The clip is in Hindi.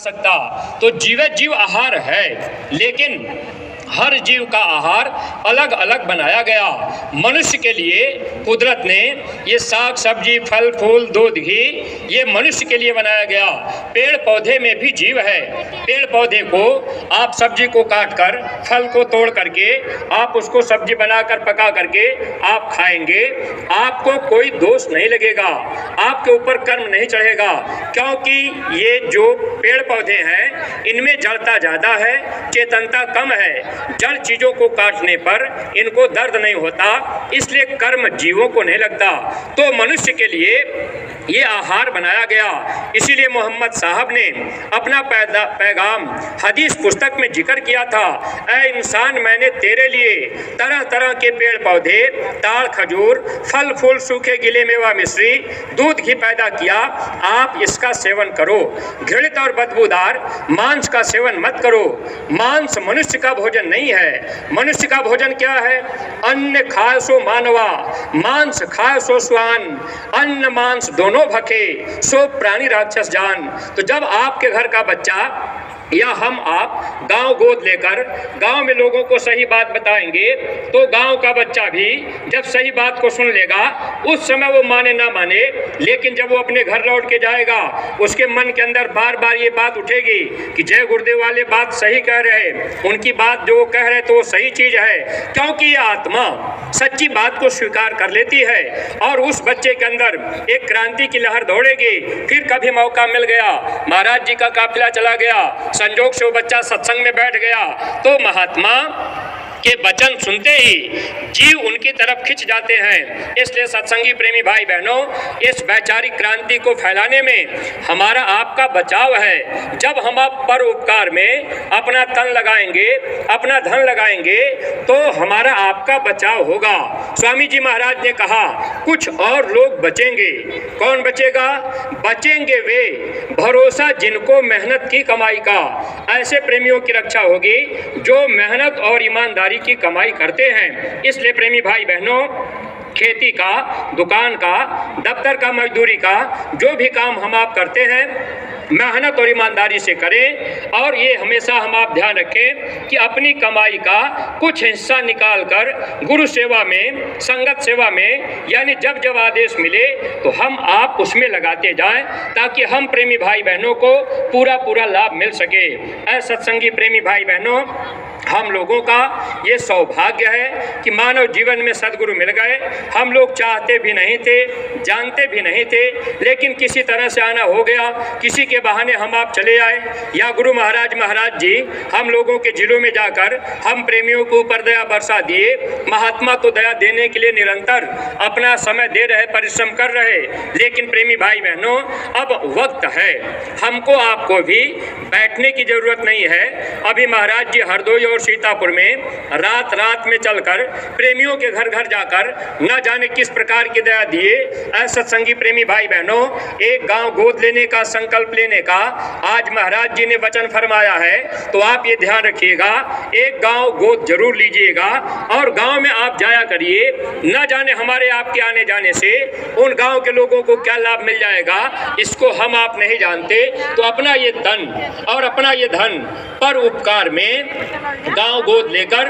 सकता। तो जीव आहार है, लेकिन हर जीव का आहार अलग अलग बनाया गया। मनुष्य के लिए कुदरत ने ये साग सब्जी फल फूल दूध घी ये मनुष्य के लिए बनाया गया। पेड़ पौधे में भी जीव है। पेड़ पौधे को आप सब्जी को काट कर फल को तोड़ करके आप उसको सब्जी बनाकर पका करके आप खाएंगे, आपको कोई दोष नहीं लगेगा, आपके ऊपर कर्म नहीं चढ़ेगा, क्योंकि ये जो पेड़ पौधे हैं इनमें जड़ता ज़्यादा है, चेतनता कम है। जड़ चीजों को काटने पर इनको दर्द नहीं होता, इसलिए कर्म जीवों को नहीं लगता। तो मनुष्य के लिए ये आहार बनाया गया। इसीलिए मोहम्मद साहब ने अपना पैगाम हदीस पुस्तक में जिक्र किया था, ऐ इंसान मैंने तेरे लिए तरह तरह के पेड़ पौधे, ताड़ खजूर, फल फूल, सूखे गिले मेवा मिश्री, दूध घी पैदा किया, आप इसका सेवन करो। घृणित और बदबूदार मांस का सेवन मत करो। मांस मनुष्य का भोजन नहीं है। मनुष्य का भोजन क्या है? अन्न खाए सो मानवा, मांस खाए सो स्वान, अन्न मांस दोनों भखे, सो प्राणी राक्षस जान। तो जब आपके घर का बच्चा या हम आप गांव गोद लेकर गांव में लोगों को सही बात बताएंगे, तो गांव का बच्चा भी जब सही बात को सुन लेगा उस समय वो माने ना माने, लेकिन जब वो अपने घर लौट के जाएगा उसके मन के अंदर बार बार ये बात उठेगी कि जय गुरुदेव वाले बात सही कह रहे, उनकी बात जो वो कह रहे तो वो सही चीज़ है, क्योंकि ये आत्मा सच्ची बात को स्वीकार कर लेती है और उस बच्चे के अंदर एक क्रांति की लहर दौड़ेगी। फिर कभी मौका मिल गया, महाराज जी का काफिला चला गया, संजोग से वो बच्चा सत्संग में बैठ गया, तो महात्मा के वचन सुनते ही जीव उनकी तरफ खिंच जाते हैं। इसलिए सत्संगी प्रेमी भाई बहनों, इस वैचारिक क्रांति को फैलाने में हमारा आपका बचाव है। जब हम आप पर उपकार में अपना तन लगाएंगे, अपना धन लगाएंगे, तो हमारा आपका बचाव होगा। स्वामी जी महाराज ने कहा, कुछ और लोग बचेंगे। कौन बचेगा? बचेंगे वे भरोसा जिनको मेहनत की कमाई का। ऐसे प्रेमियों की रक्षा होगी जो मेहनत और ईमानदारी की कमाई करते हैं। इसलिए प्रेमी भाई बहनों, खेती का, दुकान का, दफ्तर का, मजदूरी का जो भी काम हम आप करते हैं मेहनत और ईमानदारी से करें, और ये हमेशा हम आप ध्यान रखें कि अपनी कमाई का कुछ हिस्सा निकाल कर गुरु सेवा में, संगत सेवा में, यानी जब जब आदेश मिले तो हम आप उसमें लगाते जाएं, ताकि हम प्रेमी भाई बहनों को पूरा लाभ मिल सके। ऐसे सत्संगी प्रेमी भाई बहनों, हम लोगों का ये सौभाग्य है कि मानव जीवन में सदगुरु मिल गए। हम लोग चाहते भी नहीं थे, जानते भी नहीं थे, लेकिन किसी तरह से आना हो गया, किसी के बहाने हम आप चले आए, या गुरु महाराज जी हम लोगों के जिलों में जाकर हम प्रेमियों को ऊपर दया बरसा दिए। महात्मा तो दया देने के लिए निरंतर अपना समय दे रहे, परिश्रम कर रहे, लेकिन प्रेमी भाई बहनों अब वक्त है, हमको आपको भी बैठने की जरूरत नहीं है। अभी महाराज जी हरदोई और सीतापुर में रात में चलकर प्रेमियों के घर घर जाकर न जाने किस प्रकार की दया दिए। ऐसे सत्संगी प्रेमी भाई बहनों, एक गांव गोद लेने का संकल्प लेने का आज महाराज जी ने वचन फरमाया है, तो आप ये ध्यान रखिएगा, एक गांव गोद जरूर लीजिएगा और गांव में आप जाया करिए। न जाने हमारे आपके आने जाने से उन गांव के लोगों को क्या लाभ मिल जाएगा, इसको हम आप नहीं जानते। तो अपना ये तन और अपना ये धन पर उपकार में गांव गोद लेकर